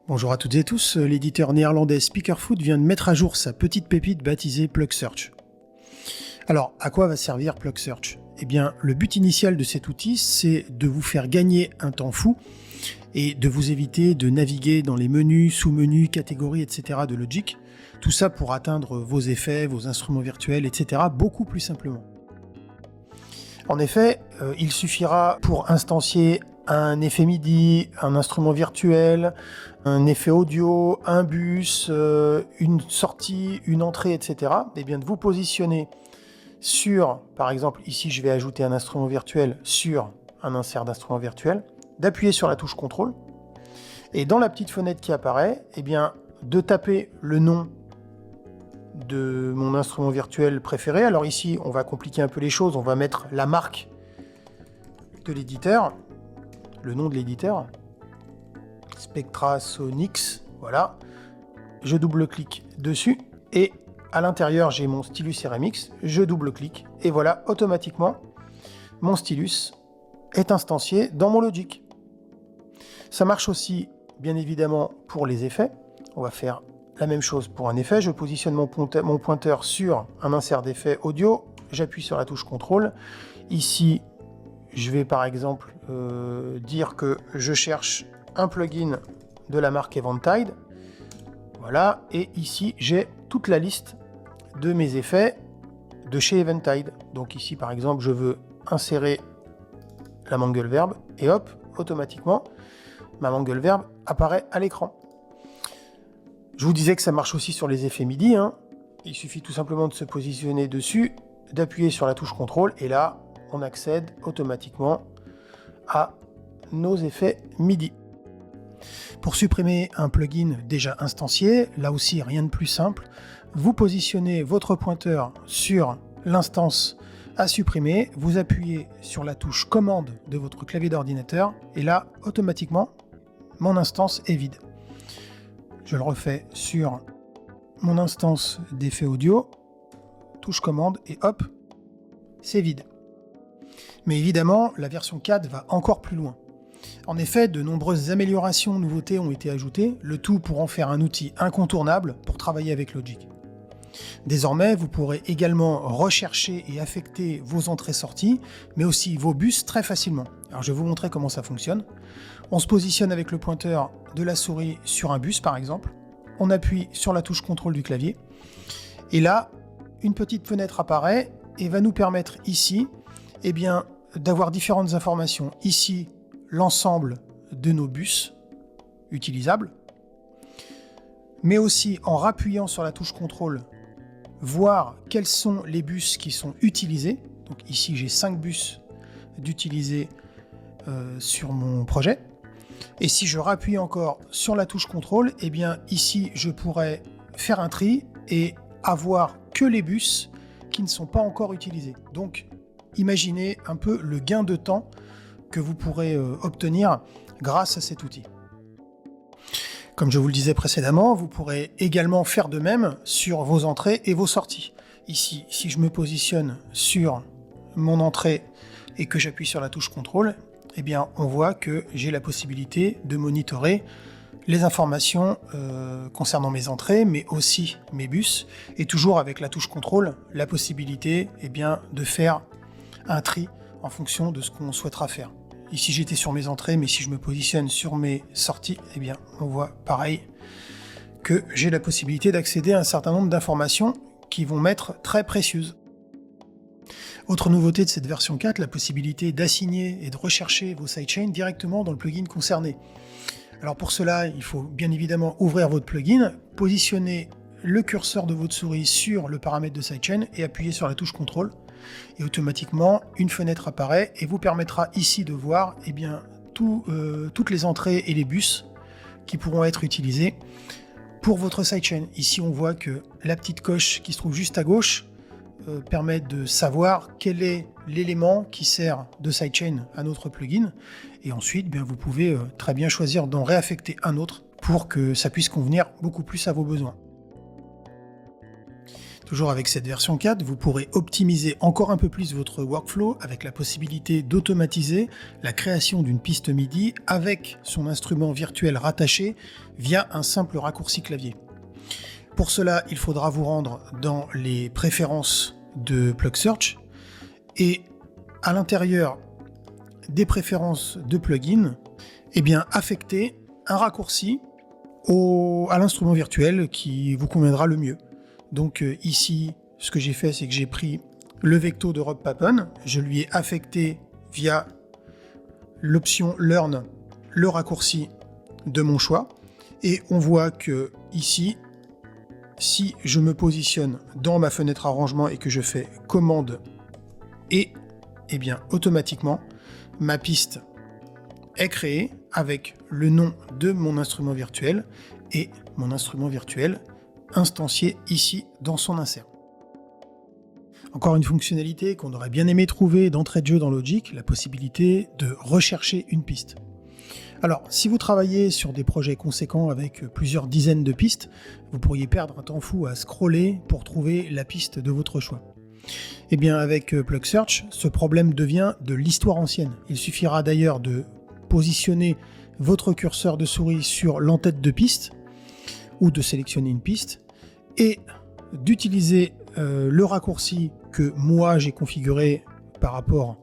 Bonjour à toutes et tous, l'éditeur néerlandais Speakerfoot vient de mettre à jour sa petite pépite baptisée PlugSearch. Alors, à quoi va servir PlugSearch? Eh bien, le but initial de cet outil, c'est de vous faire gagner un temps fou et de vous éviter de naviguer dans les menus, sous-menus, catégories, etc. de Logic. Tout ça pour atteindre vos effets, vos instruments virtuels, etc. beaucoup plus simplement. En effet, il suffira pour instancier un effet MIDI, un instrument virtuel, un effet audio, un bus, une sortie, une entrée, etc. Et bien de vous positionner sur, par exemple, ici je vais ajouter un instrument virtuel sur un insert d'instrument virtuel, d'appuyer sur la touche CTRL, et dans la petite fenêtre qui apparaît, eh bien, de taper le nom de mon instrument virtuel préféré. Alors ici, on va compliquer un peu les choses, on va mettre la marque de l'éditeur, le nom de l'éditeur, Spectrasonics, voilà. Je double-clique dessus, et à l'intérieur, j'ai mon stylus RMX, je double-clique, et voilà, automatiquement, mon stylus est instancié dans mon Logic. Ça marche aussi, bien évidemment, pour les effets. On va faire la même chose pour un effet. Je positionne mon pointeur sur un insert d'effet audio, j'appuie sur la touche CTRL. Ici, je vais par exemple dire que je cherche un plugin de la marque Eventide. Voilà, et ici, j'ai toute la liste de mes effets de chez Eventide. Donc ici, par exemple, je veux insérer la mangle verb, et hop, automatiquement, ma mangle verb apparaît à l'écran. Je vous disais que ça marche aussi sur les effets MIDI. Il suffit tout simplement de se positionner dessus, d'appuyer sur la touche CTRL, et là, on accède automatiquement à nos effets MIDI. Pour supprimer un plugin déjà instancié, là aussi rien de plus simple, vous positionnez votre pointeur sur l'instance à supprimer, vous appuyez sur la touche commande de votre clavier d'ordinateur, et là, automatiquement, mon instance est vide. Je le refais sur mon instance d'effet audio, touche commande, et hop, c'est vide. Mais évidemment, la version 4 va encore plus loin. En effet, de nombreuses améliorations, nouveautés ont été ajoutées, le tout pour en faire un outil incontournable pour travailler avec Logic. Désormais, vous pourrez également rechercher et affecter vos entrées-sorties, mais aussi vos bus très facilement. Alors je vais vous montrer comment ça fonctionne. On se positionne avec le pointeur de la souris sur un bus par exemple, on appuie sur la touche CTRL du clavier, et là, une petite fenêtre apparaît et va nous permettre ici d'avoir différentes informations. Ici, l'ensemble de nos bus utilisables, mais aussi en rappuyant sur la touche CTRL, voir quels sont les bus qui sont utilisés. Donc ici, j'ai 5 bus d'utiliser sur mon projet. Et si je rappuie encore sur la touche CTRL, eh bien ici, je pourrais faire un tri et avoir que les bus qui ne sont pas encore utilisés. Donc, imaginez un peu le gain de temps que vous pourrez obtenir grâce à cet outil. Comme je vous le disais précédemment, vous pourrez également faire de même sur vos entrées et vos sorties. Ici, si je me positionne sur mon entrée et que j'appuie sur la touche CTRL, eh bien, on voit que j'ai la possibilité de monitorer les informations concernant mes entrées, mais aussi mes bus, et toujours avec la touche CTRL, la possibilité de faire un tri en fonction de ce qu'on souhaitera faire. Ici j'étais sur mes entrées, mais si je me positionne sur mes sorties, eh bien on voit pareil que j'ai la possibilité d'accéder à un certain nombre d'informations qui vont m'être très précieuses. Autre nouveauté de cette version 4, la possibilité d'assigner et de rechercher vos sidechains directement dans le plugin concerné. Alors pour cela, il faut bien évidemment ouvrir votre plugin, positionner le curseur de votre souris sur le paramètre de sidechain et appuyer sur la touche CTRL. Et automatiquement, une fenêtre apparaît et vous permettra ici de voir toutes les entrées et les bus qui pourront être utilisés pour votre sidechain. Ici, on voit que la petite coche qui se trouve juste à gauche permet de savoir quel est l'élément qui sert de sidechain à notre plugin. Et ensuite, vous pouvez très bien choisir d'en réaffecter un autre pour que ça puisse convenir beaucoup plus à vos besoins. Toujours avec cette version 4, vous pourrez optimiser encore un peu plus votre workflow avec la possibilité d'automatiser la création d'une piste MIDI avec son instrument virtuel rattaché via un simple raccourci clavier. Pour cela, il faudra vous rendre dans les préférences de PlugSearch et à l'intérieur des préférences de plugin, affecter un raccourci à l'instrument virtuel qui vous conviendra le mieux. Donc ici, ce que j'ai fait, c'est que j'ai pris le Vecto de Rob Papen, je lui ai affecté via l'option Learn le raccourci de mon choix, et on voit que ici, si je me positionne dans ma fenêtre arrangement et que je fais commande et, automatiquement, ma piste est créée avec le nom de mon instrument virtuel et mon instrument virtuel instancié ici dans son insert. Encore une fonctionnalité qu'on aurait bien aimé trouver d'entrée de jeu dans Logic, la possibilité de rechercher une piste. Alors, si vous travaillez sur des projets conséquents avec plusieurs dizaines de pistes, vous pourriez perdre un temps fou à scroller pour trouver la piste de votre choix. Avec PlugSearch, ce problème devient de l'histoire ancienne. Il suffira d'ailleurs de positionner votre curseur de souris sur l'entête de piste, ou de sélectionner une piste, et d'utiliser le raccourci que moi j'ai configuré par rapport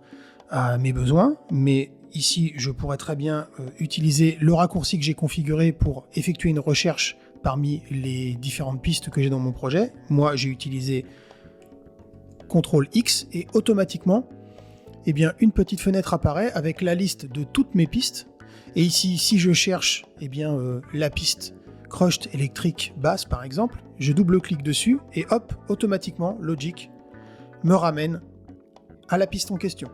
à mes besoins, mais ici je pourrais très bien utiliser le raccourci que j'ai configuré pour effectuer une recherche parmi les différentes pistes que j'ai dans mon projet. Moi j'ai utilisé CTRL X et automatiquement une petite fenêtre apparaît avec la liste de toutes mes pistes, et ici si je cherche la piste Crushed Electric Bass par exemple, je double-clique dessus et hop, automatiquement Logic me ramène à la piste en question.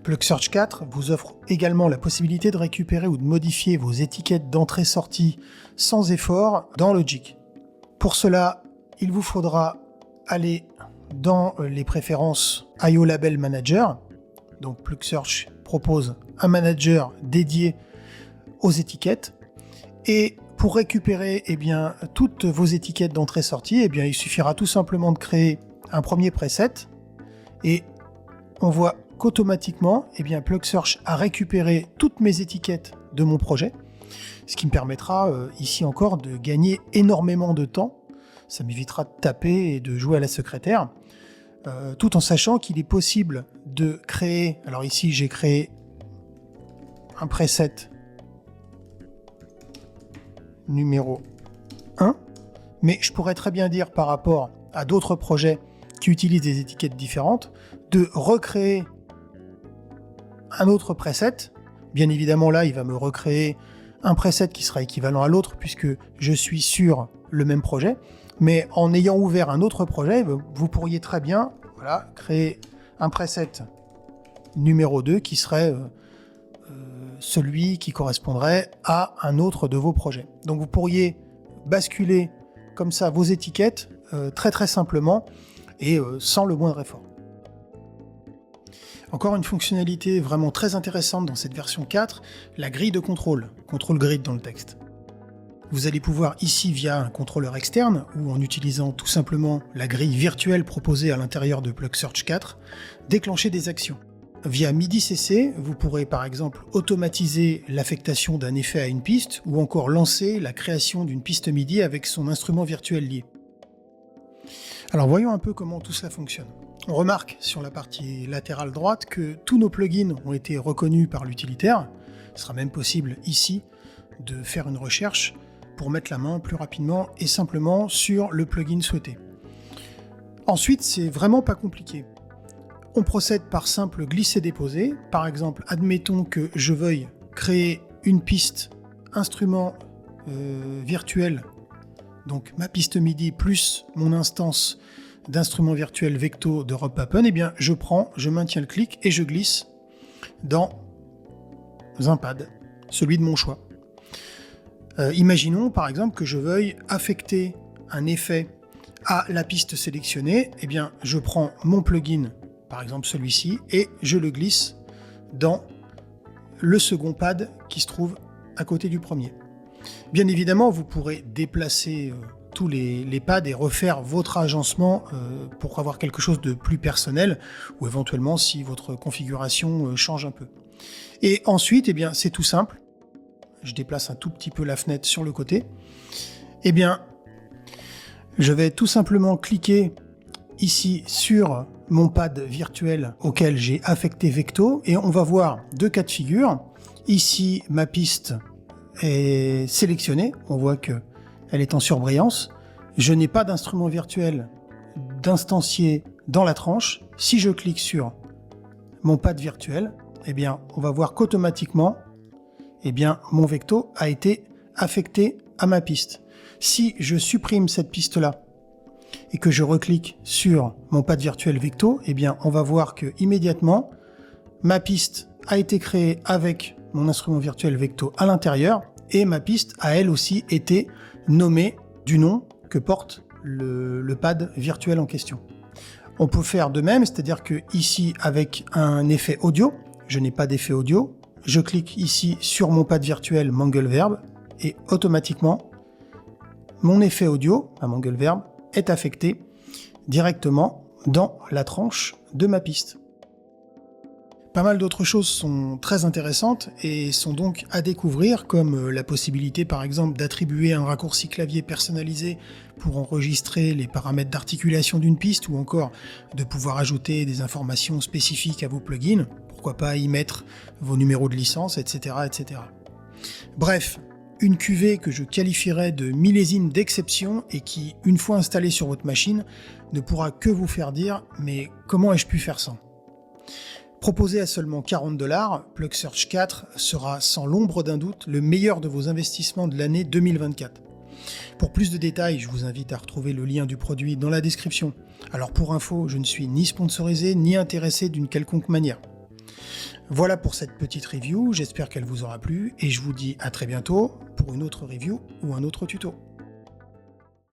PlugSearch 4 vous offre également la possibilité de récupérer ou de modifier vos étiquettes d'entrée-sortie sans effort dans Logic. Pour cela, il vous faudra aller dans les préférences IO Label Manager. Donc PlugSearch propose un manager dédié aux étiquettes. Et pour récupérer toutes vos étiquettes d'entrée-sortie, il suffira tout simplement de créer un premier preset et on voit qu'automatiquement, PlugSearch a récupéré toutes mes étiquettes de mon projet, ce qui me permettra ici encore de gagner énormément de temps. Ça m'évitera de taper et de jouer à la secrétaire, tout en sachant qu'il est possible de créer, alors ici j'ai créé un preset numéro 1, mais je pourrais très bien dire par rapport à d'autres projets qui utilisent des étiquettes différentes, de recréer un autre preset. Bien évidemment là, il va me recréer un preset qui sera équivalent à l'autre puisque je suis sur le même projet, mais en ayant ouvert un autre projet, vous pourriez très bien créer un preset numéro 2 qui serait celui qui correspondrait à un autre de vos projets. Donc vous pourriez basculer comme ça vos étiquettes très très simplement et sans le moindre effort. Encore une fonctionnalité vraiment très intéressante dans cette version 4, la grille de contrôle, contrôle grid dans le texte. Vous allez pouvoir ici via un contrôleur externe ou en utilisant tout simplement la grille virtuelle proposée à l'intérieur de PlugSearch 4, déclencher des actions. Via MIDI-CC, vous pourrez par exemple automatiser l'affectation d'un effet à une piste ou encore lancer la création d'une piste MIDI avec son instrument virtuel lié. Alors voyons un peu comment tout cela fonctionne. On remarque sur la partie latérale droite que tous nos plugins ont été reconnus par l'utilitaire. Il sera même possible ici de faire une recherche pour mettre la main plus rapidement et simplement sur le plugin souhaité. Ensuite, c'est vraiment pas compliqué. On procède par simple glisser-déposer. Par exemple, admettons que je veuille créer une piste instrument virtuel, donc ma piste MIDI plus mon instance d'instrument virtuel Vecto de Rob Papen, je maintiens le clic et je glisse dans un pad, celui de mon choix. Imaginons par exemple que je veuille affecter un effet à la piste sélectionnée, je prends mon plugin, par exemple celui-ci, et je le glisse dans le second pad qui se trouve à côté du premier. Bien évidemment, vous pourrez déplacer tous les pads et refaire votre agencement pour avoir quelque chose de plus personnel, ou éventuellement si votre configuration change un peu. Et ensuite, eh bien, c'est tout simple. Je déplace un tout petit peu la fenêtre sur le côté. Eh bien, je vais tout simplement cliquer ici sur mon pad virtuel auquel j'ai affecté Vecto, et on va voir deux cas de figure. Ici, ma piste est sélectionnée. On voit que elle est en surbrillance. Je n'ai pas d'instrument virtuel d'instancier dans la tranche. Si je clique sur mon pad virtuel, eh bien, on va voir qu'automatiquement, eh bien, mon Vecto a été affecté à ma piste. Si je supprime cette piste-là et que je reclique sur mon pad virtuel Vecto, eh bien, on va voir que immédiatement, ma piste a été créée avec mon instrument virtuel Vecto à l'intérieur, et ma piste a elle aussi été nommée du nom que porte le pad virtuel en question. On peut faire de même, c'est-à-dire que ici, avec un effet audio, je n'ai pas d'effet audio, je clique ici sur mon pad virtuel MangleVerb, et automatiquement, mon effet audio, à MangleVerb, est affecté directement dans la tranche de ma piste. Pas mal d'autres choses sont très intéressantes et sont donc à découvrir, comme la possibilité par exemple d'attribuer un raccourci clavier personnalisé pour enregistrer les paramètres d'articulation d'une piste, ou encore de pouvoir ajouter des informations spécifiques à vos plugins, pourquoi pas y mettre vos numéros de licence, etc. etc. Bref, une cuvée que je qualifierais de millésime d'exception et qui, une fois installée sur votre machine, ne pourra que vous faire dire « mais comment ai-je pu faire ça ?» Proposé à seulement 40$, PlugSearch 4 sera sans l'ombre d'un doute le meilleur de vos investissements de l'année 2024. Pour plus de détails, je vous invite à retrouver le lien du produit dans la description. Alors pour info, je ne suis ni sponsorisé ni intéressé d'une quelconque manière. Voilà pour cette petite review, j'espère qu'elle vous aura plu et je vous dis à très bientôt pour une autre review ou un autre tuto.